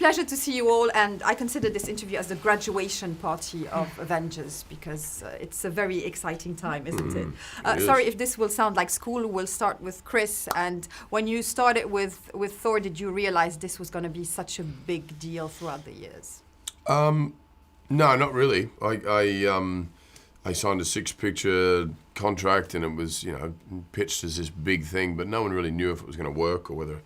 pleasure to see you all, and I consider this interview as the graduation party of Avengers, because it's a very exciting time, isn't it? It sorry is. if this will sound like school. We'll start with Chris. And when you started with Thor, did you realize this was going to be such a big deal throughout the years? No, not really. I signed a 6-picture contract, and it was, pitched as this big thing, but no one really knew if it was going to work or whether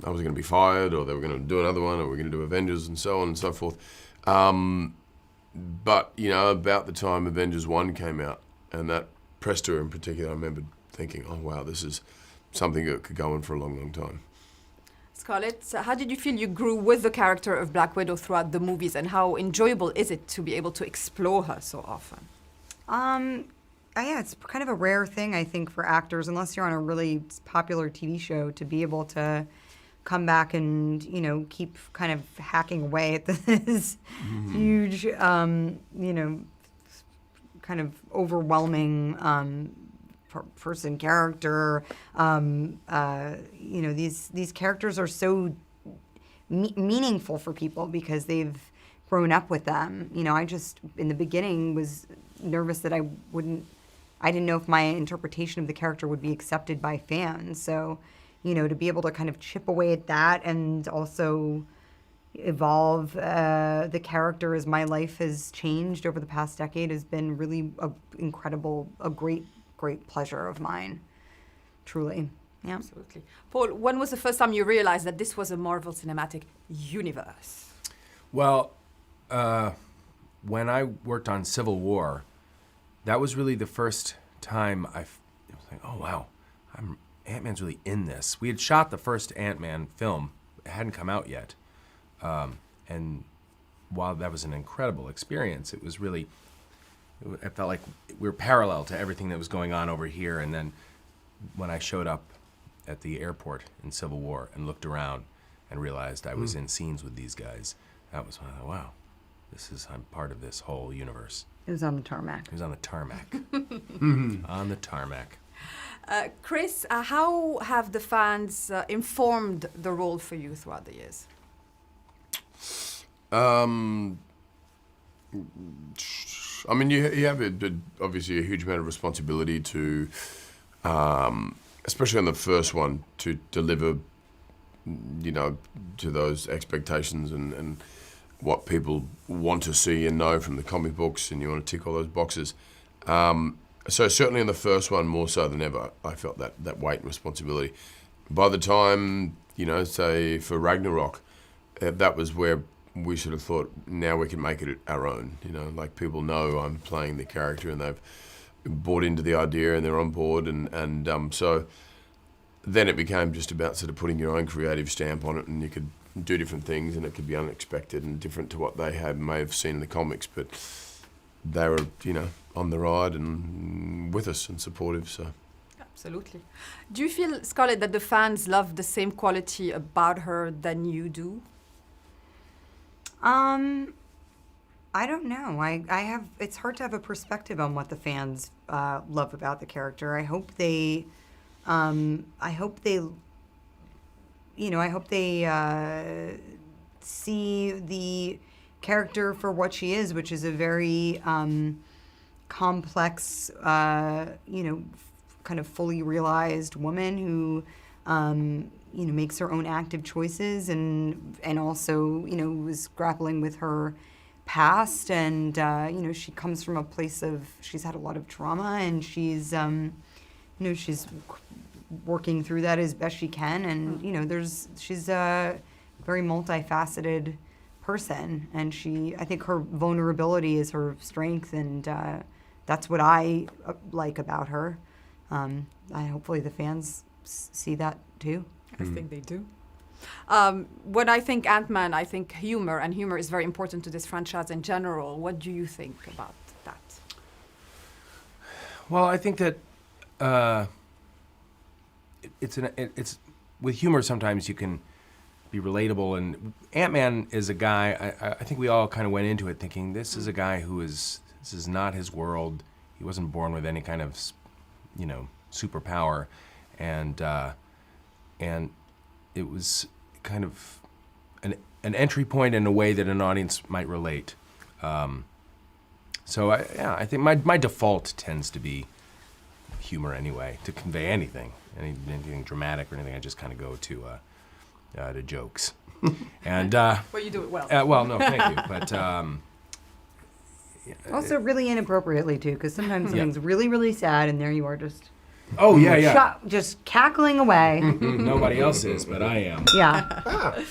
I was going to be fired or they were going to do another one or we were going to do Avengers and so on and so forth. But, about the time Avengers 1 came out, and that press tour in particular, I remember thinking, oh, wow, this is something that could go on for a long, long time. Scarlett, how did you feel you grew with the character of Black Widow throughout the movies, and how enjoyable is it to be able to explore her so often? Yeah, it's kind of a rare thing, I think, for actors, unless you're on a really popular TV show, to be able to come back and, keep kind of hacking away at this huge, kind of overwhelming person character. These characters are so meaningful for people because they've grown up with them. I just, in the beginning, was nervous that I didn't know if my interpretation of the character would be accepted by fans. So, to be able to kind of chip away at that and also evolve the character as my life has changed over the past decade has been really a great pleasure of mine, truly. Yeah. Absolutely. Paul, when was the first time you realized that this was a Marvel Cinematic Universe? Well, when I worked on Civil War, that was really the first time I was like, oh, wow, Ant-Man's really in this. We had shot the first Ant-Man film. It hadn't come out yet. And while that was an incredible experience, it felt like we were parallel to everything that was going on over here. And then when I showed up at the airport in Civil War and looked around and realized I was in scenes with these guys, that was when I thought, wow, I'm part of this whole universe. It was on the tarmac. It was on the tarmac. On the tarmac. Chris, how have the fans informed the role for you throughout the years? You have obviously a huge amount of responsibility to, especially on the first one, to deliver, to those expectations and what people want to see and know from the comic books, and you want to tick all those boxes. So certainly in the first one, more so than ever, I felt that weight and responsibility. By the time, say for Ragnarok, that was where we sort of thought, now we can make it our own. Like people know I'm playing the character and they've bought into the idea and they're on board. And so then it became just about sort of putting your own creative stamp on it, and you could do different things and it could be unexpected and different to what they may have seen in the comics. But they were, on the ride and with us and supportive. So, absolutely. Do you feel, Scarlett, that the fans love the same quality about her than you do? I don't know. It's hard to have a perspective on what the fans love about the character. I hope they see the character for what she is, which is a very complex, kind of fully realized woman who, makes her own active choices and also, was grappling with her past. And, she comes from a place she's had a lot of trauma, and she's, she's working through that as best she can. And, she's a very multifaceted person, and I think her vulnerability is her strength, and that's what I like about her. Hopefully the fans see that too. I think they do. When I think Ant-Man, I think humor, and humor is very important to this franchise in general. What do you think about that? Well, I think that it's with humor sometimes you can be relatable, and Ant-Man is a guy, I think we all kind of went into it thinking this is a guy this is not his world. He wasn't born with any kind of, superpower, and it was kind of an entry point in a way that an audience might relate. So I think my default tends to be humor anyway, to convey anything dramatic or anything. I just kind of go to jokes, and Well, you do it well. well, no, thank you, but Also, really inappropriately too, because sometimes something's really, really sad, and there you are just oh yeah, just cackling away. Nobody else is, but I am. Yeah.